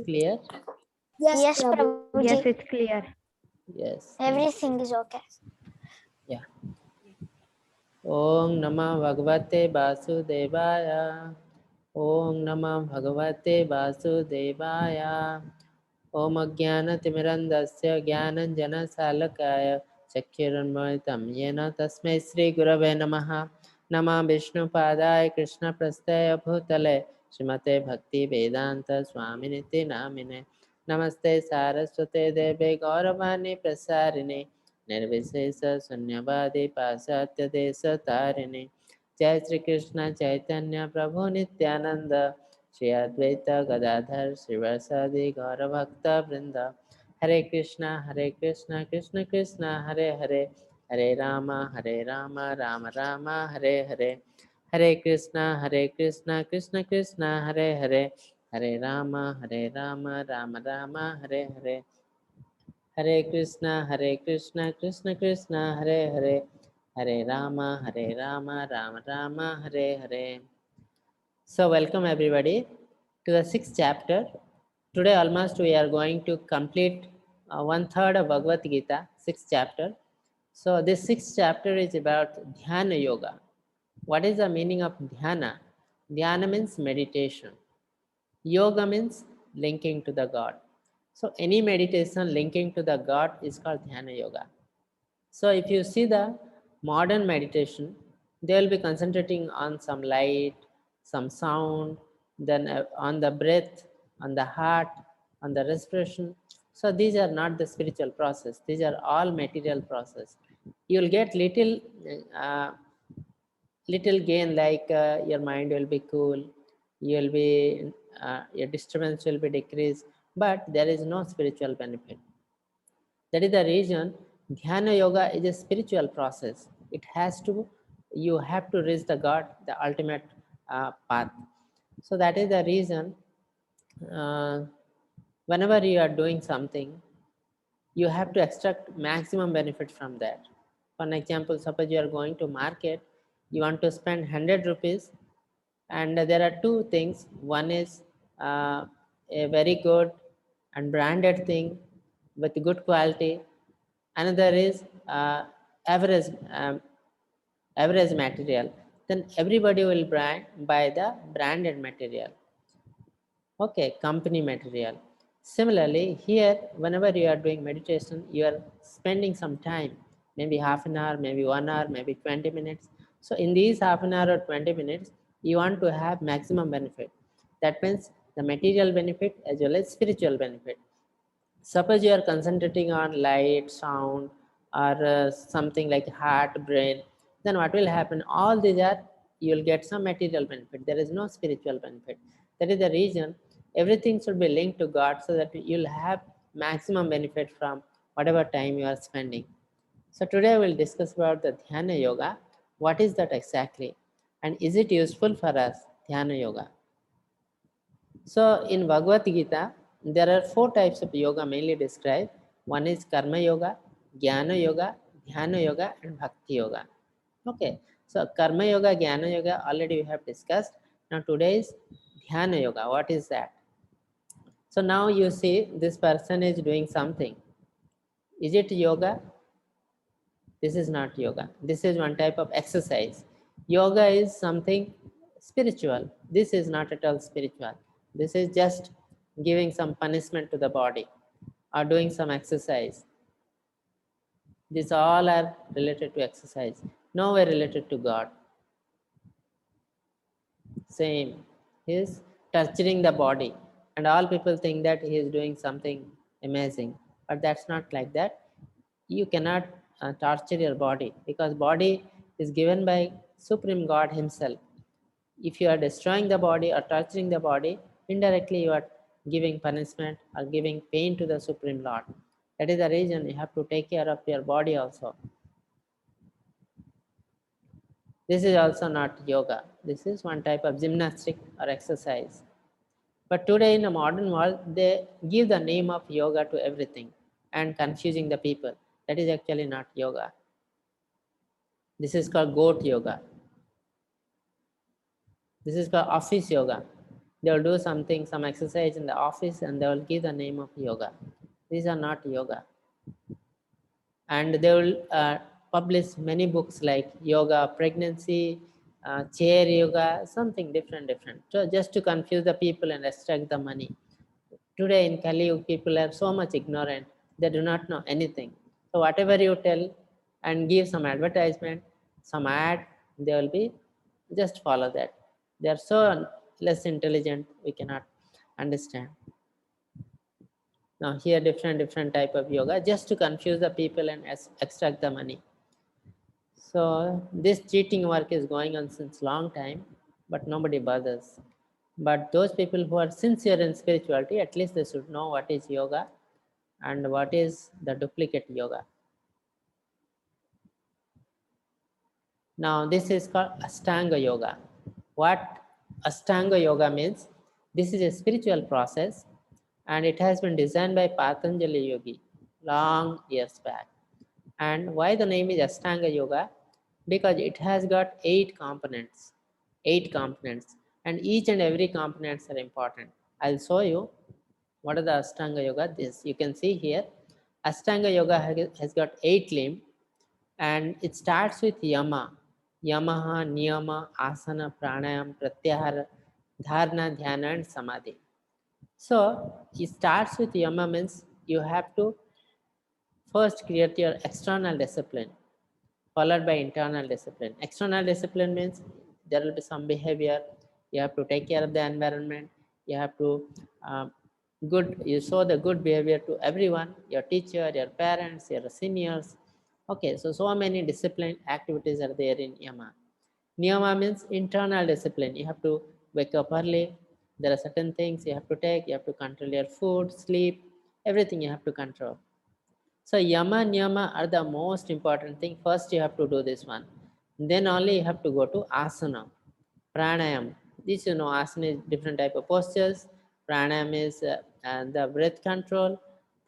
clear? Yes, Prabhuji. Yes, it's clear. Yes. Everything is okay. Yeah. Om Namah Bhagavate Vasudevaya. Om Namah Bhagavate Vasudevaya. Om Ajnanatimirandasya Jnananjanasalakaya Chakshurunmohitam Yena Tasmai Sri Gurave Namaha. Namah Vishnu Padaya Krishna Prasthaya Bhutale Srimate Bhakti Vedanta Swaminiti Namine. Namaste Saraswate Deve Gauravani Prasarine Nirvisesa Sunyavadi Pasatya Desa Tarini. Jai Sri Krishna Chaitanya Prabhu Nityananda Shri Advaita Gadadhar Srivasadi Gauravakta Vrinda. Hare Krishna Krishna Krishna Hare Hare Hare Rama Rama Rama Hare Hare. Hare Krishna Krishna Krishna Hare Hare Hare Rama Rama Rama Hare Hare. Hare Krishna Krishna Krishna Hare Hare Hare Rama Rama Rama Hare Hare. So welcome everybody to the sixth chapter. Today almost we are going to complete one third of Bhagavad Gita, sixth chapter. So this sixth chapter is about Dhyana Yoga. What is the meaning of Dhyana? Dhyana means meditation. Yoga means linking to the God. So any meditation linking to the God is called Dhyana Yoga. So if you see the modern meditation, they will be concentrating on some light, some sound, then on the breath, on the heart, on the respiration. So these are not the spiritual process. These are all material process. You will get uh, little gain, like your mind will be cool, you will be your disturbance will be decreased, but there is no spiritual benefit. That is the reason Dhyana Yoga is a spiritual process. It has to, you have to reach the God, the ultimate path. So that is the reason uh, whenever you are doing something, you have to extract maximum benefit from that. For an example, suppose you are going to market, you want to spend 100 rupees, and there are two things. One is a very good and branded thing with good quality. Another is average average material. Then everybody will buy the branded material. Okay, company material. Similarly, here, whenever you are doing meditation, you are spending some time, maybe half an hour, maybe 1 hour, maybe 20 minutes. So in these half an hour or 20 minutes, you want to have maximum benefit. That means the material benefit as well as spiritual benefit. Suppose you are concentrating on light, sound, or something like heart, brain, then what will happen? All these are, you will get some material benefit. There is no spiritual benefit. That is the reason everything should be linked to God, so that you'll have maximum benefit from whatever time you are spending. So today we'll discuss about the Dhyana Yoga. What is that exactly? And is it useful for us, Dhyana Yoga? So in Bhagavad Gita, there are 4 types of yoga mainly described. One is Karma Yoga, Jnana Yoga, Dhyana Yoga, and Bhakti Yoga. Okay, so Karma Yoga, Jnana Yoga already we have discussed. Now today is Dhyana Yoga. What is that? So now you see this person is doing something. Is it yoga? This is not yoga. This is one type of exercise. Yoga is something spiritual. This is not at all spiritual. This is just giving some punishment to the body or doing some exercise. These all are related to exercise, nowhere related to God. Same. He is torturing the body, and all people think that he is doing something amazing, but that's not like that. You cannot torture your body, because body is given by Supreme God himself. If you are destroying the body or torturing the body, indirectly you are giving punishment or giving pain to the Supreme Lord. That is the reason you have to take care of your body also. This is also not yoga. This is one type of gymnastic or exercise. But today in the modern world, they give the name of yoga to everything and confusing the people. That is actually not yoga. This is called goat yoga. This is called office yoga. They will do something, some exercise in the office, and they will give the name of yoga. These are not yoga. And they will publish many books like yoga pregnancy, chair yoga, something different, so just to confuse the people and extract the money. Today in Kali Yuga, people are so much ignorant, they do not know anything. So whatever you tell and give some advertisement, some ad, they will be just follow that. They are so less intelligent, we cannot understand. Now here different type of yoga just to confuse the people and extract the money. So this cheating work is going on since long time, but nobody bothers. But those people who are sincere in spirituality, at least they should know what is yoga and what is the duplicate yoga. Now this is called Ashtanga yoga. What Ashtanga yoga means, this is a spiritual process and it has been designed by Patanjali Yogi long years back. And why the name is Ashtanga yoga? Because it has got 8 components. 8 components, and each and every components are important. I'll show you what are the Ashtanga yoga. This you can see here. Ashtanga yoga has got 8 limbs, and it starts with yama. Yamaha, niyama, asana, pranayam, pratyahara, dharana, dhyana, and samadhi. So it starts with yama means you have to first create your external discipline, followed by internal discipline. External discipline means there will be some behavior. You have to take care of the environment. You have to you show the good behavior to everyone, your teacher, your parents, your seniors. Okay, so many discipline activities are there in Yama. Niyama means internal discipline. You have to wake up early. There are certain things you have to take. You have to control your food, sleep, everything you have to control. So yama niyama are the most important thing. First you have to do this one. Then only you have to go to asana, pranayam. This asana is different type of postures. Pranayam is the breath control.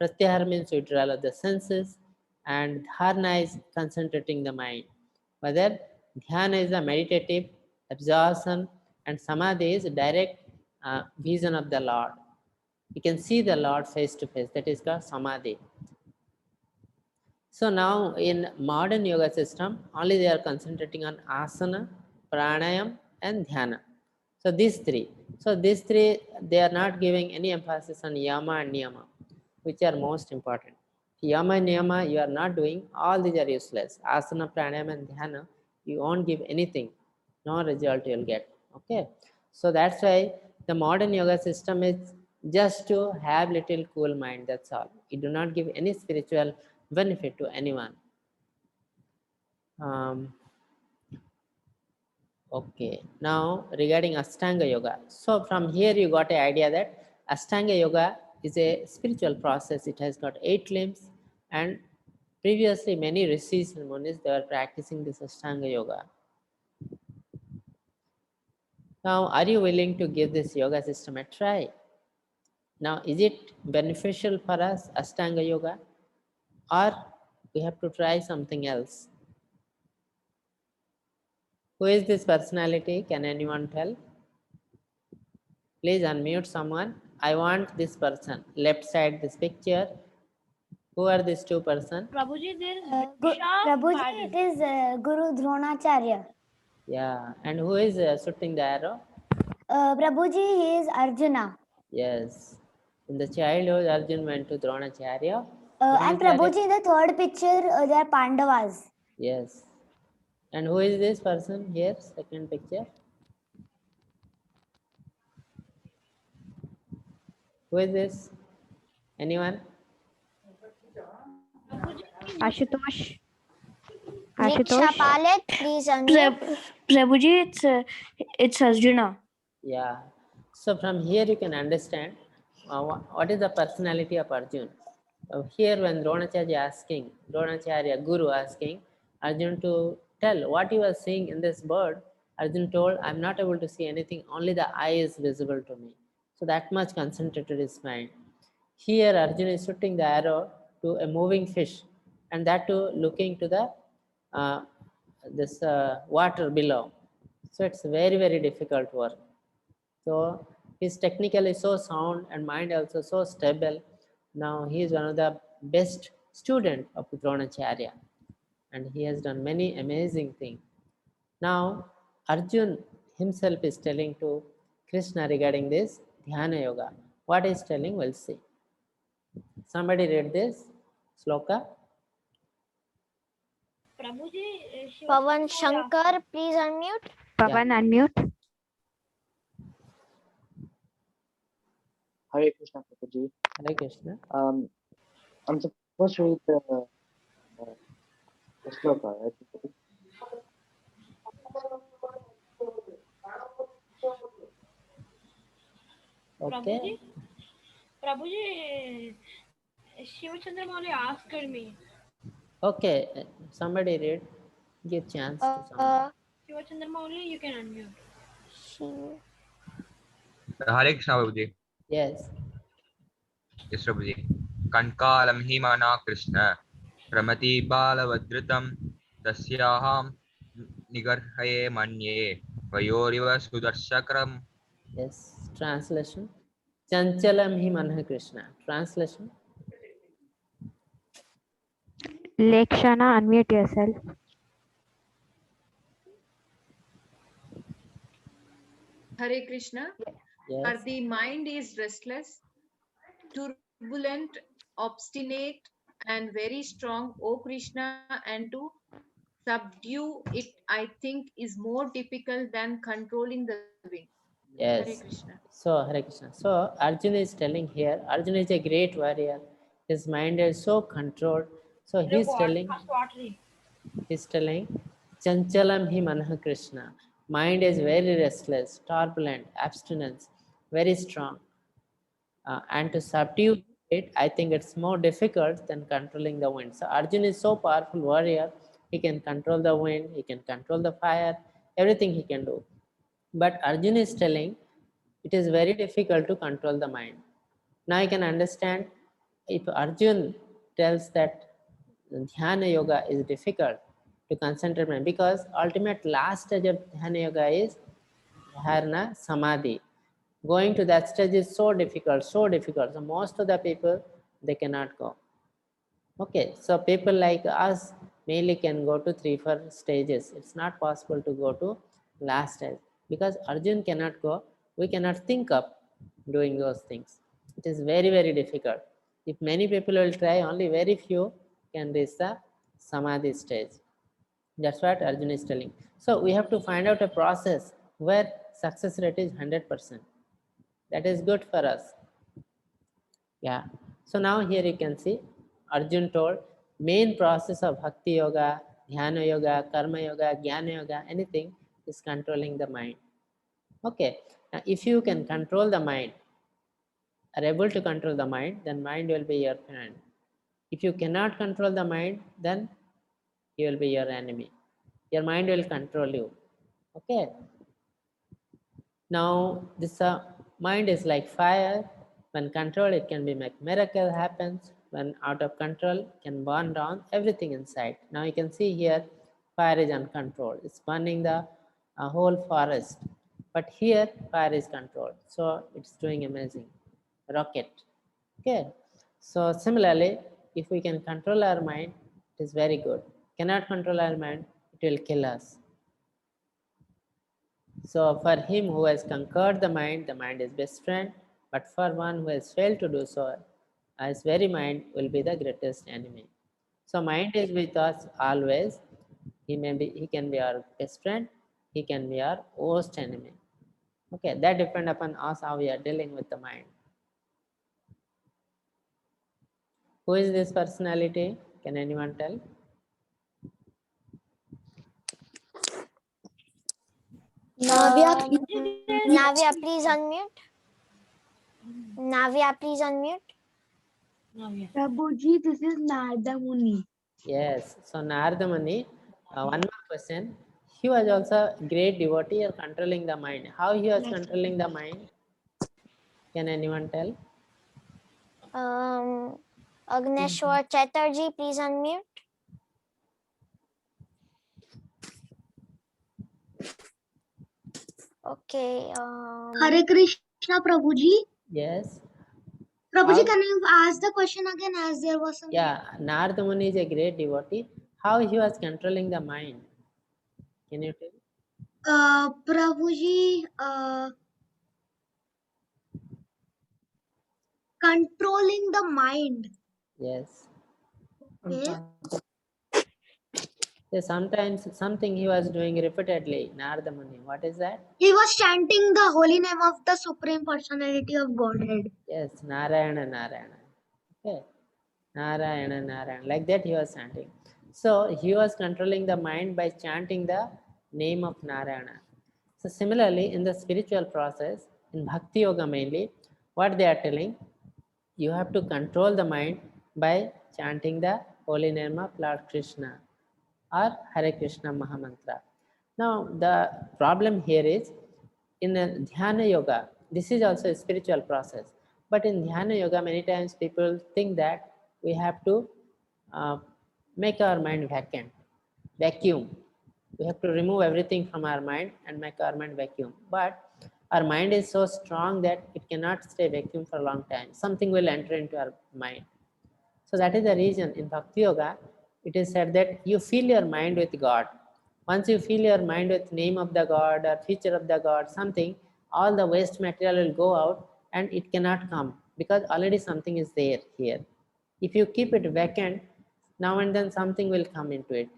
Pratyahara means withdrawal of the senses, and dharana is concentrating the mind. Whether dhyana is the meditative absorption, and samadhi is direct vision of the Lord. You can see the Lord face to face. That is called samadhi. So now in modern yoga system, only they are concentrating on asana, pranayam, and dhyana. So these three. So these three, they are not giving any emphasis on yama and niyama, which are most important. Yama and niyama, you are not doing, all these are useless. Asana, pranayam, and dhyana, you won't give anything, no result you'll get. Okay. So that's why the modern yoga system is just to have little cool mind, that's all. It do not give any spiritual benefit to anyone. Okay, now regarding Ashtanga yoga. So from here you got an idea that Ashtanga yoga is a spiritual process. It has got 8 limbs, and previously many rishis and munis, they were practicing this Ashtanga yoga. Now, are you willing to give this yoga system a try? Now, is it beneficial for us, Ashtanga yoga, or we have to try something else? Who is this personality? Can anyone tell? Please unmute someone. I want this person. Left side, this picture. Who are these 2 persons? Prabhuji, there is Prabhuji, it is Guru Dronacharya. Yeah. And who is shooting the arrow? Prabhuji, he is Arjuna. Yes. In the childhood, Arjun went to Dronacharya. And Prabhuji, in the third picture, they are Pandavas. Yes. And who is this person here? Second picture. Who is this? Anyone? Ashutosh. Diksha Palit, please unmute. Prabhuji, it's Arjuna. Yeah. So from here you can understand what is the personality of Arjun. Here when Dronacharya, Guru asking Arjun to tell what you are seeing in this bird, Arjun told, I'm not able to see anything, only the eye is visible to me. So that much concentrated his mind. Here Arjun is shooting the arrow to a moving fish, and that too looking to the water below. So it's very difficult work. So He's technically so sound and mind also so stable. Now he is one of the best student of Dronacharya, and he has done many amazing things. Now Arjun himself is telling to Krishna regarding this Dhyana Yoga. What he's telling, we'll see. Somebody read this sloka. Pavan Shankar, please unmute. Pavan, unmute. Hare Krishna, Prabhuji. Hare Krishna. I'm supposed to read the sloka, right? Okay. Prabhuji, Shivachandra Mauli asked me. Okay. Somebody read. Give chance to someone. Shivachandra Mauli, you can unmute. Hare Krishna Prabhuji. Yes. Yes Prabhuji. Kankalam himana Krishna Pramati balavadritam Tasyaham nigarhaye manye Vayoriva sudarshakram. Yes. Translation. Chanchalam hi manha Krishna. Translation. Lekshana, unmute yourself. Hare Krishna. Yes. The mind is restless, turbulent, obstinate, and very strong, O Krishna, and to subdue it, I think, is more difficult than controlling the wind. Hare Yes. Krishna. So Hare Krishna. So Arjuna is telling here. Arjuna is a great warrior. His mind is so controlled. So he's telling. He's telling. Chanchalam hi manha Krishna. Mind is very restless, turbulent, abstinence, very strong. And to subdue it, I think it's more difficult than controlling the wind. So Arjun is so powerful warrior. He can control the wind. He can control the fire. Everything he can do. But Arjun is telling it is very difficult to control the mind. Now you can understand if Arjun tells that Dhyana Yoga is difficult to concentrate mind, because ultimate last stage of Dhyana Yoga is Dharana Samadhi. Going to that stage is so difficult, so difficult. So most of the people, they cannot go. Okay, so people like us mainly can go to 3-4 stages. It's not possible to go to last stage because Arjun cannot go. We cannot think of doing those things. It is very, very difficult. If many people will try, only very few can reach the Samadhi stage. That's what Arjun is telling. So we have to find out a process where success rate is 100%. That is good for us. Yeah. So now here you can see Arjun told main process of Bhakti Yoga, Dhyana Yoga, Karma Yoga, Jnana Yoga, anything is controlling the mind. Okay. Now if you can control the mind, are able to control the mind, then mind will be your friend. If you cannot control the mind, then he will be your enemy. Your mind will control you. Okay. Now this mind is like fire. When controlled, it can be make miracle happens. When out of control, it can burn down everything inside. Now you can see here, fire is uncontrolled. It's burning the whole forest. But here, fire is controlled. So it's doing amazing. Rocket. Okay. So similarly, if we can control our mind, it is very good. Cannot control our mind, it will kill us. So for him who has conquered the mind is best friend. But for one who has failed to do so, his very mind will be the greatest enemy. So mind is with us always. He can be our best friend. He can be our worst enemy. Okay, that depends upon us how we are dealing with the mind. Who is this personality? Can anyone tell? Navya, please unmute. Navya, please unmute. Prabhuji, this is Narada Muni. Yes. So Narada Muni, one more question. He was also a great devotee or controlling the mind. How he was controlling the mind? Can anyone tell? Agneshwar Chatterjee, please unmute. Okay. Hare Krishna. Krishna Prabhuji. Yes. Prabhuji, How? can you ask the question again as there was some? Yeah, Narada Muni is a great devotee. How he was controlling the mind? Can you tell? Prabhuji, controlling the mind. Yes. Okay. So sometimes something he was doing repeatedly, Narada Muni. What is that? He was chanting the holy name of the Supreme Personality of Godhead. Yes, Narayana, Narayana. Okay. Narayana, Narayana. Like that he was chanting. So he was controlling the mind by chanting the name of Narayana. So similarly, in the spiritual process, in Bhakti Yoga mainly, what they are telling, you have to control the mind by chanting the holy name of Lord Krishna or Hare Krishna Mahamantra. Now, the problem here is in a Dhyana Yoga, this is also a spiritual process. But in Dhyana Yoga, many times people think that we have to uh, make our mind vacant, vacuum. We have to remove everything from our mind and make our mind vacuum. But our mind is so strong that it cannot stay vacuum for a long time. Something will enter into our mind. So that is the reason in Bhakti Yoga, it is said that you fill your mind with God. Once you fill your mind with name of the God or feature of the God, something, all the waste material will go out and it cannot come because already something is there here. If you keep it vacant, now and then something will come into it.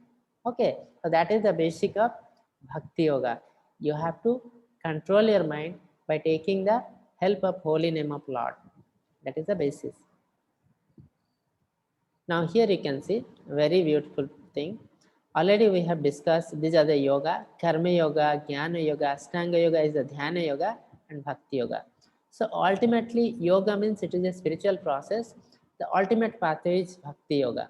Okay, so that is the basic of Bhakti Yoga. You have to control your mind by taking the help of holy name of Lord. That is the basis. Now here you can see very beautiful thing. Already we have discussed these are the yoga, karma yoga, jnana yoga, ashtanga yoga is the dhyana yoga and bhakti yoga. So ultimately yoga means it is a spiritual process. The ultimate pathway is bhakti yoga.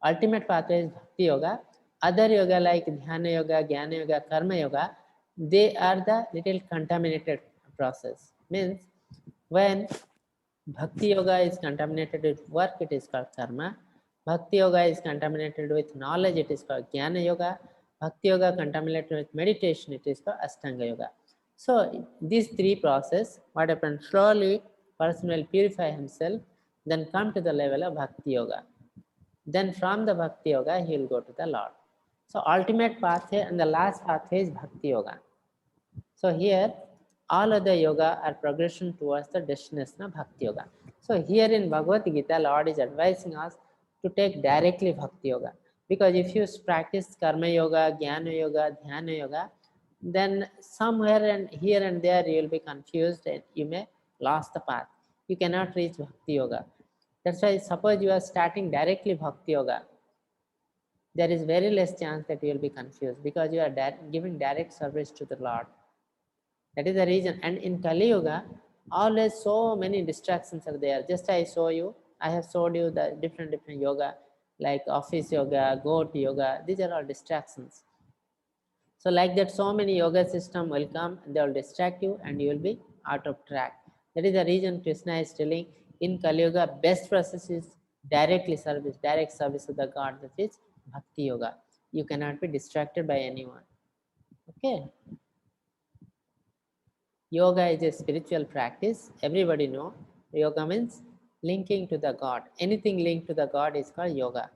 Ultimate pathway is bhakti yoga. Other yoga like dhyana yoga, jnana yoga, karma yoga, they are the little contaminated process. Means when Bhakti yoga is contaminated with work, it is called karma. Bhakti yoga is contaminated with knowledge, it is called jnana yoga. Bhakti yoga contaminated with meditation, it is called ashtanga yoga. So these three process, what happens, slowly person will purify himself, then come to the level of bhakti yoga. Then from the bhakti yoga, he will go to the Lord. So ultimate pathway and the last pathway is bhakti yoga. So here, all other yoga are progression towards the destination of Bhakti Yoga. So here in Bhagavad Gita, Lord is advising us to take directly Bhakti Yoga. Because if you practice Karma Yoga, Jnana Yoga, Dhyana Yoga, then somewhere and here and there you will be confused and you may lose the path. You cannot reach Bhakti Yoga. That's why suppose you are starting directly Bhakti Yoga, there is very less chance that you will be confused because you are giving direct service to the Lord. That is the reason. And in Kali Yuga, always so many distractions are there. Just I have showed you the different yoga, like office yoga, goat yoga. These are all distractions. So like that, so many yoga system will come and they will distract you and you will be out of track. That is the reason Krishna is telling in Kali Yuga, best process is direct service of the God, that is Bhakti Yoga. You cannot be distracted by anyone. Okay. Yoga is a spiritual practice. Everybody know yoga means linking to the God. Anything linked to the God is called yoga.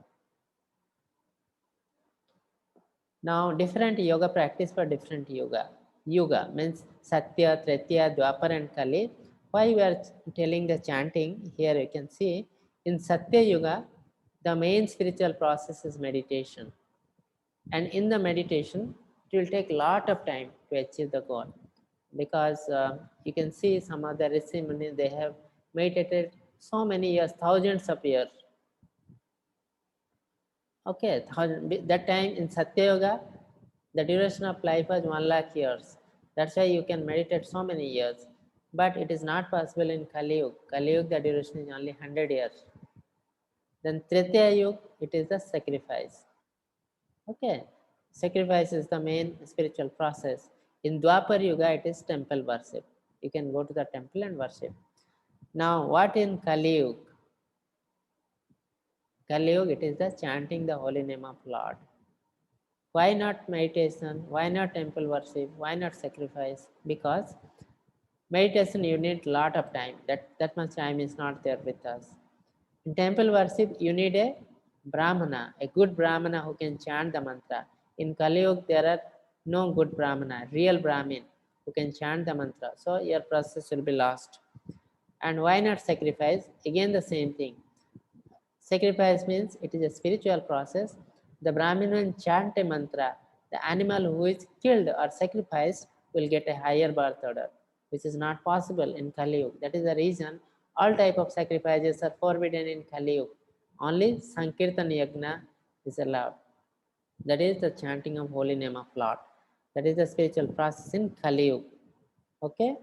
Now different yoga practice for different yoga. Yoga means Satya, Tretya, Dwapar and Kali. Why we are telling the chanting here you can see in Satya Yoga the main spiritual process is meditation. And in the meditation it will take a lot of time to achieve the goal. Because you can see some other Rishi Munis, they have meditated so many years, thousands of years. Okay, that time in Satya Yoga, the duration of life was 1 lakh years. That's why you can meditate so many years. But it is not possible in Kali Yuga. Kali Yuga, the duration is only 100 years. Then Tretya Yuga, it is the sacrifice. Okay, sacrifice is the main spiritual process. In Dwapar Yuga, it is temple worship. You can go to the temple and worship. Now, what in Kali Yuga? Kali Yuga, it is the chanting the holy name of Lord. Why not meditation? Why not temple worship? Why not sacrifice? Because Meditation, you need a lot of time. That much time is not there with us. In temple worship, you need a Brahmana, a good Brahmana who can chant the mantra. In Kali Yuga, there are no good Brahmana, real Brahmin who can chant the mantra. So your process will be lost. And why not sacrifice? Again, the same thing. Sacrifice means it is a spiritual process. The Brahmin will chant a mantra. The animal who is killed or sacrificed will get a higher birth order, which is not possible in Kali Yuga. That is the reason all type of sacrifices are forbidden in Kali Yuga. Only Sankirtan Yagna is allowed. That is the chanting of holy name of Lord. That is the spiritual process in Kali Yuga. Okay.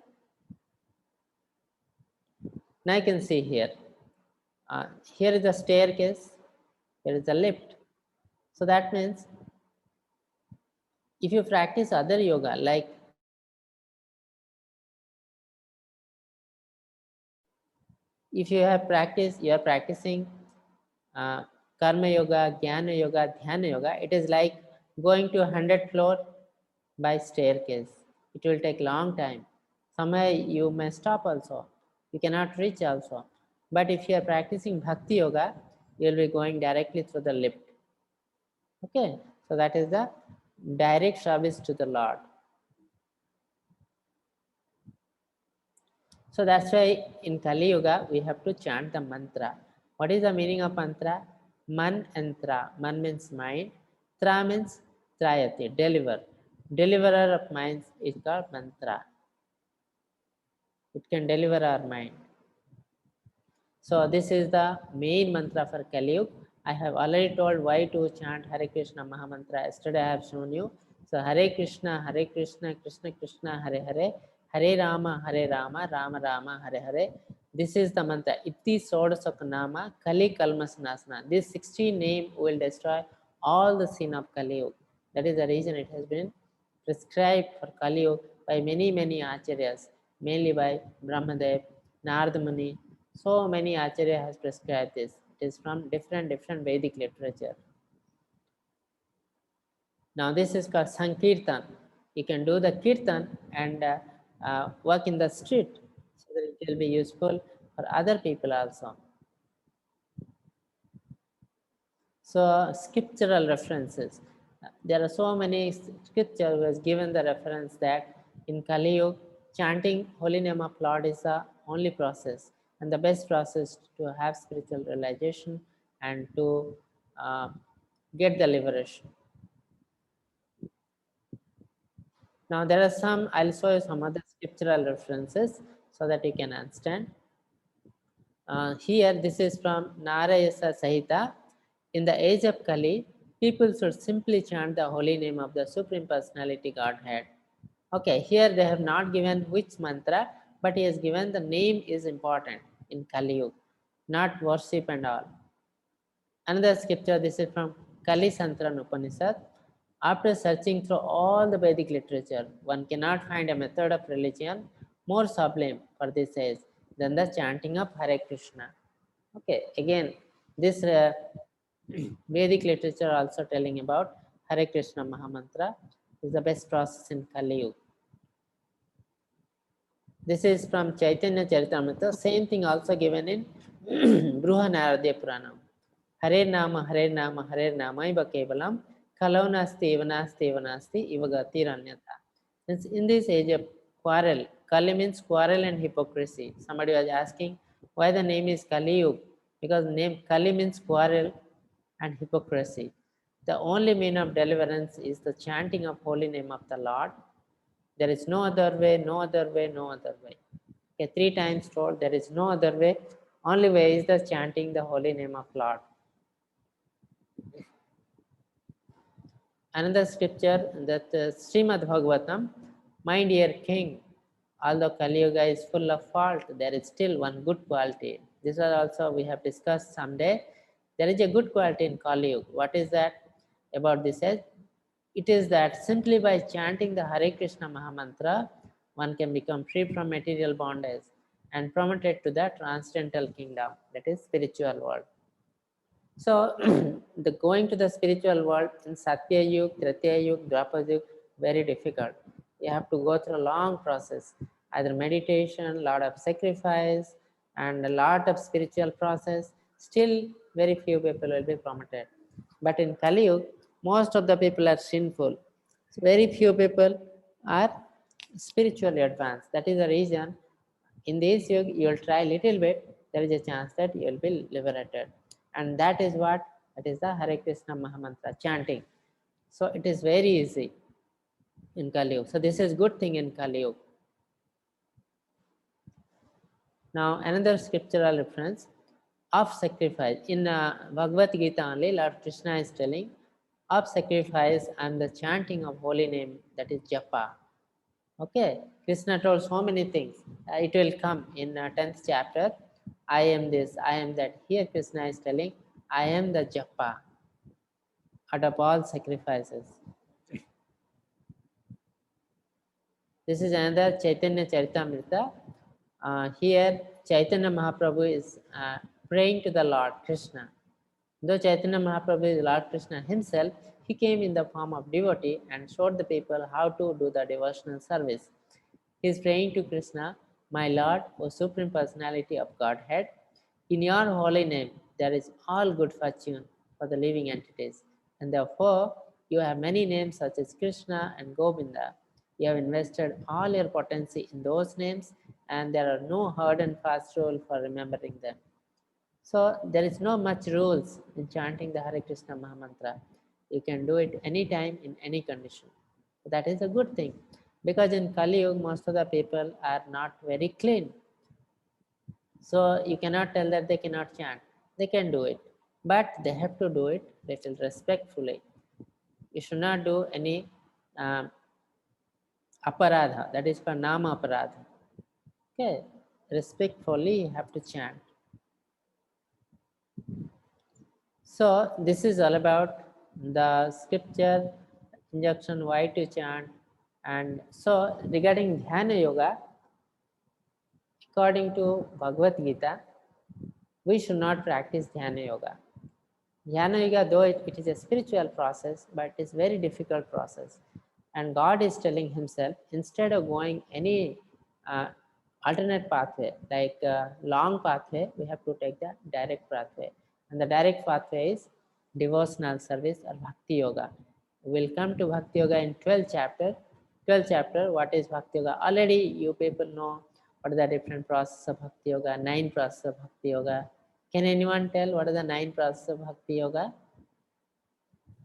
Now you can see here. Here is the staircase. Here is the lift. So that means if you practice other yoga like if you have practiced, you are practicing karma yoga, jnana yoga, dhyana yoga, it is like going to 100th floor by staircase. It will take long time. Somewhere you may stop also. You cannot reach also. But if you are practicing bhakti yoga, you will be going directly through the lift. Okay, so that is the direct service to the Lord. So that's why in Kali Yuga, we have to chant the mantra. What is the meaning of mantra? Man and tra. Man means mind. Tra means trayati, deliver. Deliverer of minds is called mantra. It can deliver our mind. So this is the main mantra for Kali Yuga. I have already told why to chant Hare Krishna Mahamantra. Yesterday I have shown you. So Hare Krishna, Krishna Krishna, Hare Hare, Hare Rama, Rama Rama, Hare Hare. This is the mantra. Itti Sodasakanama Kali Kalmasanasana. This 16 name will destroy all the sin of Kali Yuga. That is the reason it has been prescribed for Kali Yuga by many acharyas, mainly by Brahmadev, Narada Muni. So many acharya has prescribed this. It is from different Vedic literature. Now this is called Sankirtan. You can do the Kirtan and work in the street so that it will be useful for other people also. So scriptural references. There are so many scripture was given the reference that in Kali Yuga, chanting holy name of Lord is the only process and the best process to have spiritual realization and to get the liberation. Now there are some, I'll show you some other scriptural references so that you can understand. Here this is from Narayasa Sahita. In the age of Kali, people should simply chant the holy name of the Supreme Personality Godhead. Okay, here they have not given which mantra, but he has given the name is important in Kali Yuga, not worship and all. Another scripture, this is from Kali Santran Upanishad. After searching through all the Vedic literature, one cannot find a method of religion more sublime for this age than the chanting of Hare Krishna. Okay, again, this Vedic literature also telling about Hare Krishna Mahamantra is the best process in Kali Yuga. This is from Chaitanya Charitamrita. Same thing also given in Bruhanaradya Puranam. Hare Nama, Hare Nama, Hare Nama, Iva Kevalam, Kalavnasti, Ivanasti, Ivanasti, Iva Gatiranyata. In this age of quarrel, Kali means quarrel and hypocrisy. Somebody was asking why the name is Kali Yuga. Because name Kali means quarrel and hypocrisy. The only mean of deliverance is the chanting of holy name of the Lord. There is no other way, no other way, no other way. Okay, 3 times told there is no other way. Only way is the chanting the holy name of Lord. Another scripture that Srimad Bhagavatam, my dear king, although Kali Yuga is full of fault, there is still one good quality. This is also we have discussed someday. There is a good quality in Kali Yuga. What is that about this age? It is that simply by chanting the Hare Krishna Mahamantra, one can become free from material bondage and promoted to the transcendental kingdom, that is spiritual world. So the going to the spiritual world in Satya Yuga, Tritiya Yuga, Dwapar Yuga, very difficult. You have to go through a long process. either meditation, lot of sacrifice, and a lot of spiritual process, still very few people will be promoted. But in Kali Yuga, most of the people are sinful. So very few people are spiritually advanced. That is the reason in this yuga you will try little bit, there is a chance that you will be liberated. And that is what, that is the Hare Krishna Mahamantra chanting. So it is very easy in Kali Yuga. So this is good thing in Kali Yuga. Now another scriptural reference of sacrifice. In Bhagavad Gita only, Lord Krishna is telling of sacrifice and the chanting of holy name, that is japa. Okay, Krishna told so many things. It will come in 10th chapter. I am this, I am that. Here Krishna is telling, I am the japa out of all sacrifices. This is another Chaitanya Charitamrita. Here Chaitanya Mahaprabhu is praying to the Lord Krishna. Though Chaitanya Mahaprabhu is Lord Krishna himself, he came in the form of devotee and showed the people how to do the devotional service. He is praying to Krishna, my Lord, O Supreme Personality of Godhead, in your holy name there is all good fortune for the living entities. And therefore, you have many names such as Krishna and Govinda. You have invested all your potency in those names, and there are no hard and fast rule for remembering them. So there is no much rules in chanting the Hare Krishna Mahamantra. You can do it anytime in any condition. That is a good thing, because in Kali Yuga most of the people are not very clean. So you cannot tell that they cannot chant. They can do it, but they have to do it little respectfully. You should not do any aparadha, that is for nama aparadha. Okay, respectfully you have to chant. So this is all about the scripture injunction, why to chant. And so regarding Dhyana Yoga, according to Bhagavad Gita, we should not practice Dhyana Yoga. Dhyana Yoga, though it is a spiritual process, but it is very difficult process. And God is telling himself, instead of going any alternate pathway, like long pathway, we have to take the direct pathway. And the direct pathway is devotional service or Bhakti Yoga. We'll come to Bhakti Yoga in 12th chapter. 12th chapter, what is Bhakti Yoga? Already you people know what are the different processes of Bhakti Yoga, 9 processes of Bhakti Yoga. Can anyone tell what are the 9 processes of Bhakti Yoga?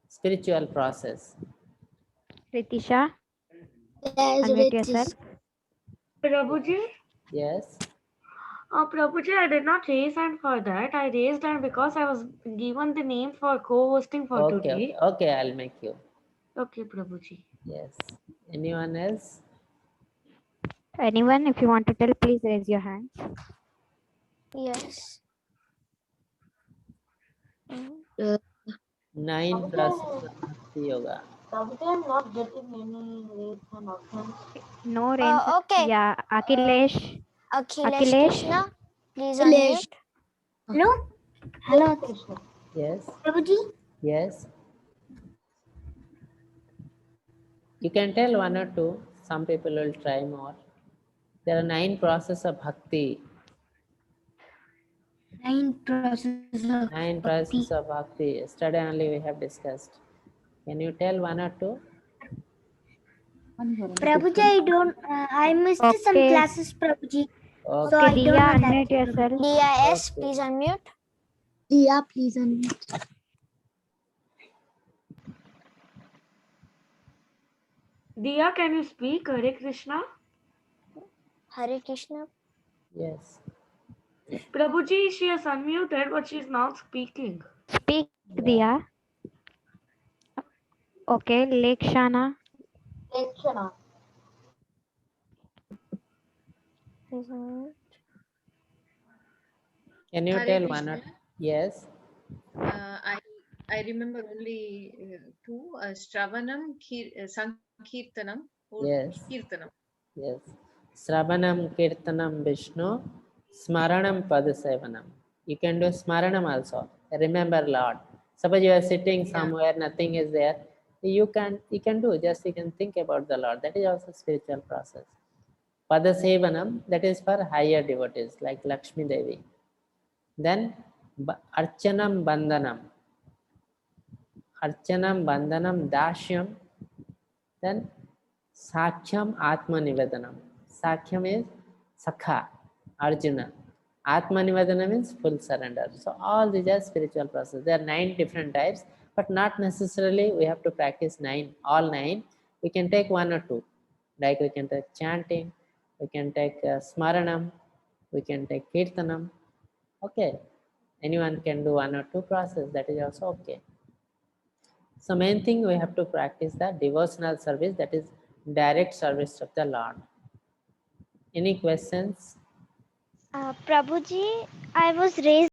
Spiritual process. Ritisha, Yes, unmute it yourself. is. Prabhuji, Yes. Prabhuji, I did not raise hand for that. I raised hand because I was given the name for co-hosting for Okay, today. okay, I'll make you. Okay, Prabhuji. Yes. Anyone else? Anyone, if you want to tell, please raise your hands. Yes. 9 processes of Bhakti Yoga. I'm not getting any raise hand options. No raise. Okay. Yeah, Akhilesh. Akhilesh Akhilesh. Krishna, please Akhilesh. unmute. Hello? Hello, Krishna. Yes. Prabhuji? Yes. You can tell 1 or 2. Some people will try more. There are 9 processes of Bhakti. 9 processes of 9 processes of Bhakti. Yesterday only we have discussed. Can you tell 1 or 2? Prabhuji, I don't, I missed some Okay. classes, Prabhuji. Okay. So I Okay, don't Diya, know that. unmute yourself. DIS, Okay. please unmute. Yeah, please unmute. Diya, can you speak? Hare Krishna. Hare Krishna. Yes. Prabhuji, she has unmuted, but she is not speaking. Speak, Diya. Okay, Lekshana. Lekshana. Please unmute. Can you Hare tell 1 or Krishna. Yes. I remember only 2, Shravanam, Sankirtanam, or Yes. Kirtanam. Yes. Sravanam Kirtanam Vishnu, Smaranam Padasevanam. You can do Smaranam also. Remember Lord. Suppose you are sitting somewhere, nothing is there. You can do, just you can think about the Lord. That is also spiritual process. Padasevanam, that is for higher devotees like Lakshmi Devi. Then Archanam Bandhanam. Archanam Bandhanam Dashyam. Then Sakhyam Atma Nivedanam. Sakhyam is Sakha, Arjuna. Atma Nivedana means full surrender. So all these are spiritual processes. There are 9 different types, but not necessarily we have to practice 9, all 9. We can take 1 or 2. Like we can take chanting, we can take smaranam, we can take kirtanam. Okay, anyone can do 1 or 2 processes. That is also okay. So main thing we have to practice the devotional service, that is direct service of the Lord. Any questions? Prabhuji, I was raised